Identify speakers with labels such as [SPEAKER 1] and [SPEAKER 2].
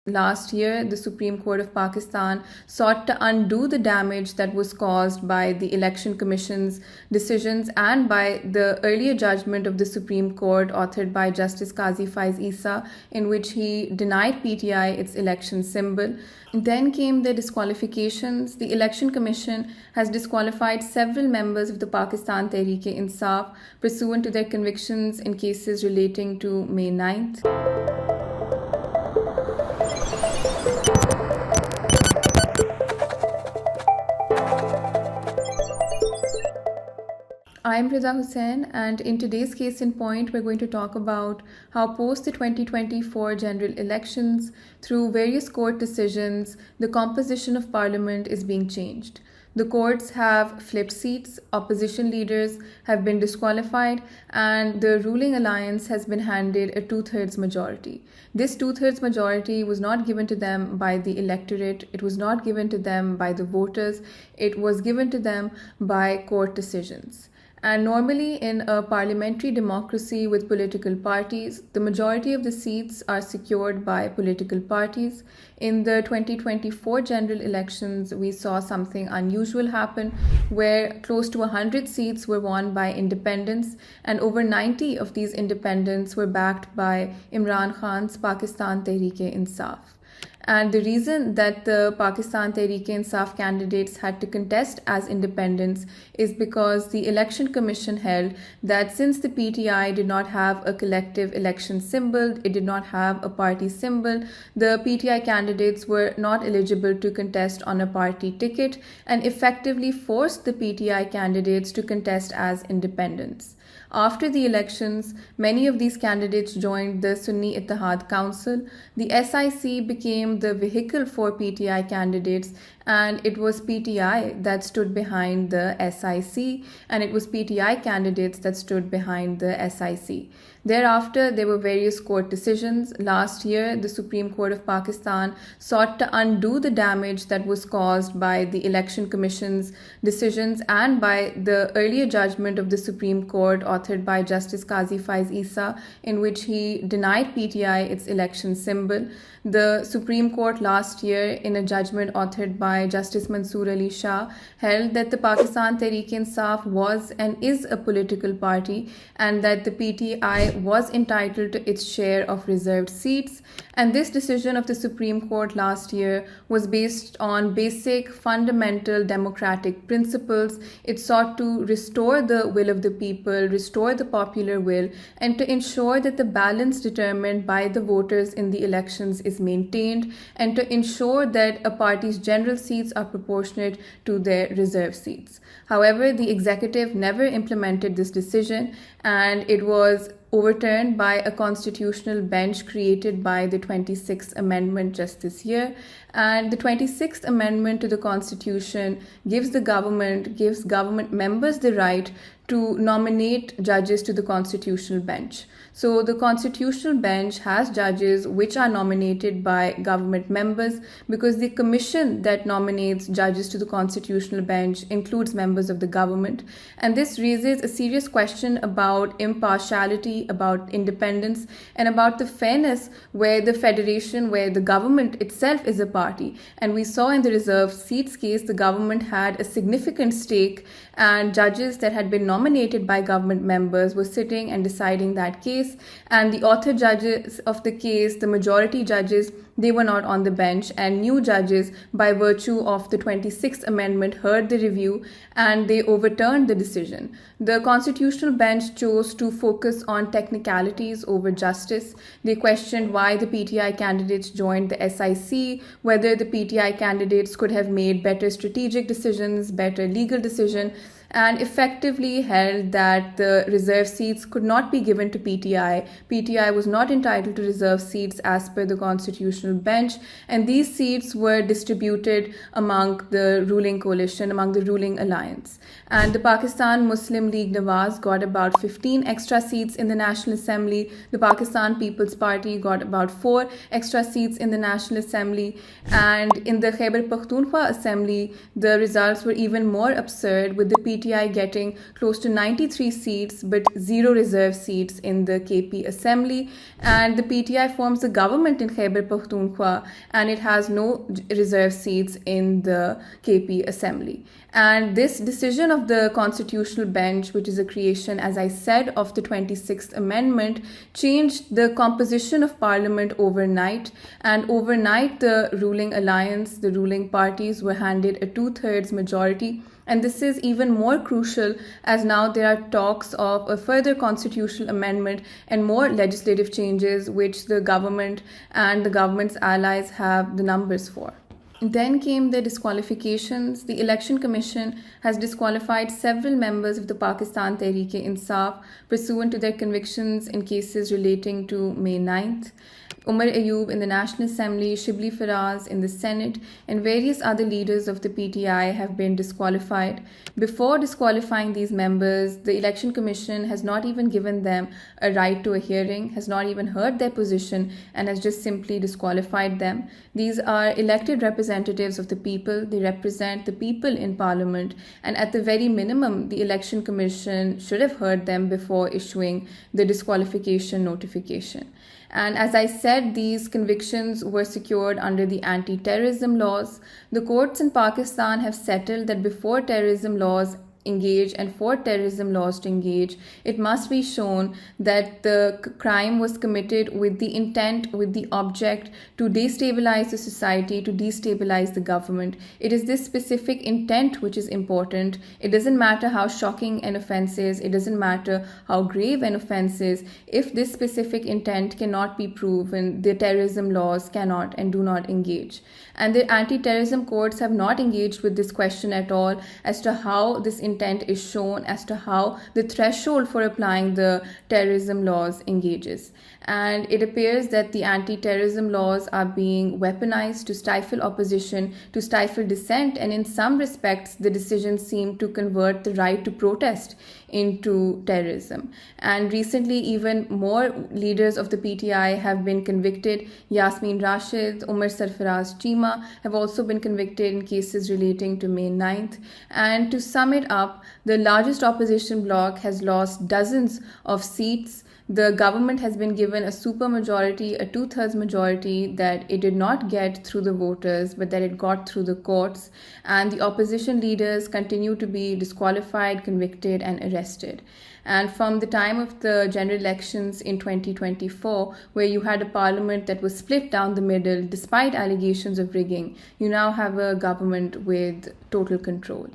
[SPEAKER 1] last year, the Supreme Court of Pakistan sought to undo the damage that was caused by the Election Commission's decisions and by the earlier judgment of the Supreme Court authored by Justice Qazi Faiz Isa, in which he denied PTI its election symbol. Then came the disqualifications. The Election Commission has disqualified several members of the Pakistan Tehreek-e-Insaf pursuant to their convictions in cases relating to May 9th. I'm Rea Hussain, and in today's case in point, we're going to talk about how post the 2024 general elections, through various court decisions, the composition of parliament is being changed. The courts have flipped seats, opposition leaders have been disqualified, and the ruling alliance has been handed a two-thirds majority. This two-thirds majority was not given to them by the electorate, it was not given to them by the voters, it was given to them by court decisions. And normally in a parliamentary democracy with political parties, the majority of the seats are secured by political parties. In the 2024 general elections, we saw something unusual happen where close to 100 seats were won by independents, and over 90 of these independents were backed by Imran Khan's Pakistan Tehreek-e-Insaf. And the reason that the Pakistan Tehreek-e-Insaf candidates had to contest as independents is because the Election Commission held that since the PTI did not have a collective election symbol, it did not have a party symbol, the PTI candidates were not eligible to contest on a party ticket and effectively forced the PTI candidates to contest as independents. After the elections, many of these candidates joined the Sunni Ittihad Council. The SIC became the vehicle for PTI candidates, and it was PTI that stood behind the SIC, and it was PTI candidates that stood behind the SIC. Thereafter, there were various court decisions. Last year, the Supreme Court of Pakistan sought to undo the damage that was caused by the Election Commission's decisions and by the earlier judgment of the Supreme Court authored by Justice Qazi Faiz Isa, in which he denied PTI its election symbol. The Supreme Court last year, in a judgment authored by Justice Mansoor Ali Shah, held that the Pakistan Tehreek-e-Insaf was and is a political party, and that the PTI was entitled to its share of reserved seats. And this decision of the Supreme Court last year was based on basic fundamental democratic principles. It sought to restore the will of the people, restore the popular will, and to ensure that the balance determined by the voters in the elections is maintained, and to ensure that a party's general seats are proportionate to their reserve seats. However, the executive never implemented this decision, and it was overturned by a constitutional bench created by the 26th Amendment just this year. And the 26th Amendment to the Constitution gives government members the right to nominate judges to the constitutional bench. So the constitutional bench has judges which are nominated by government members, because the commission that nominates judges to the constitutional bench includes members of the government. And this raises a serious question about impartiality, about independence, and about the fairness where the federation, where the government itself is a party. And we saw in the reserved seats case, the government had a significant stake, and judges that had been nominated by government members were sitting and deciding that case. And the author judges of the case, the majority judges, they were not on the bench, and new judges, by virtue of the 26th Amendment, heard the review and they overturned the decision. The constitutional bench chose to focus on technicalities over justice. They questioned why the PTI candidates joined the SIC, whether the PTI candidates could have made better strategic decisions, better legal decisions, and effectively held that the reserve seats could not be given to PTI. PTI was not entitled to reserve seats as per the constitutional bench, and these seats were distributed among the ruling coalition, among the ruling alliance. And the Pakistan Muslim League Nawaz got about 15 extra seats in the National Assembly. The Pakistan People's Party got about 4 extra seats in the National Assembly. And in the Khyber Pakhtunkhwa Assembly, the results were even more absurd, with the PTI getting close to 93 seats but 0 reserve seats in the KP Assembly. And the PTI forms the government in Khyber Pakhtunkhwa, and it has no reserve seats in the KP Assembly. And this decision of the Constitutional Bench, which is a creation, as I said, of the 26th Amendment, changed the composition of Parliament overnight. And overnight, the ruling alliance, the ruling parties, were handed a 2/3 majority. And this is even more crucial as now there are talks of a further constitutional amendment and more legislative changes, which the government and the government's allies have the numbers for. Then came the disqualifications. The Election Commission has disqualified several members of the Pakistan Tehreek-e-Insaf pursuant to their convictions in cases relating to May 9th. Umar Ayub in the National Assembly, Shibli Faraz in the Senate, and various other leaders of the PTI have been disqualified. Before disqualifying these members, the Election Commission has not even given them a right to a hearing, has not even heard their position, and has just simply disqualified them. These are elected representatives of the people. They represent the people in Parliament, and at the very minimum, the Election Commission should have heard them before issuing the disqualification notification. And as I said, these convictions were secured under the anti-terrorism laws. The courts in Pakistan have settled that before terrorism laws engage and for terrorism laws to engage, it must be shown that the crime was committed with the intent, with the object to destabilize the society, to destabilize the government. It is this specific intent which is important. It doesn't matter how shocking an offense is, it doesn't matter how grave an offense is. If this specific intent cannot be proven, the terrorism laws cannot and do not engage. And the anti-terrorism courts have not engaged with this question at all as to how this intent is shown, as to how the threshold for applying the terrorism laws engages. And it appears that the anti-terrorism laws are being weaponized to stifle opposition, to stifle dissent, and in some respects, the decisions seem to convert the right to protest into terrorism. And recently, even more leaders of the PTI have been convicted. Yasmin Rashid, Umar Sarfaraz Chima have also been convicted in cases relating to May 9th. And to sum it up, the largest opposition bloc has lost dozens of seats. The government has been given a supermajority, a 2/3 majority that it did not get through the voters, but that it got through the courts. And the opposition leaders continue to be disqualified, convicted, and arrested. And from the time of the general elections in 2024, where you had a parliament that was split down the middle despite allegations of rigging, you now have a government with total control.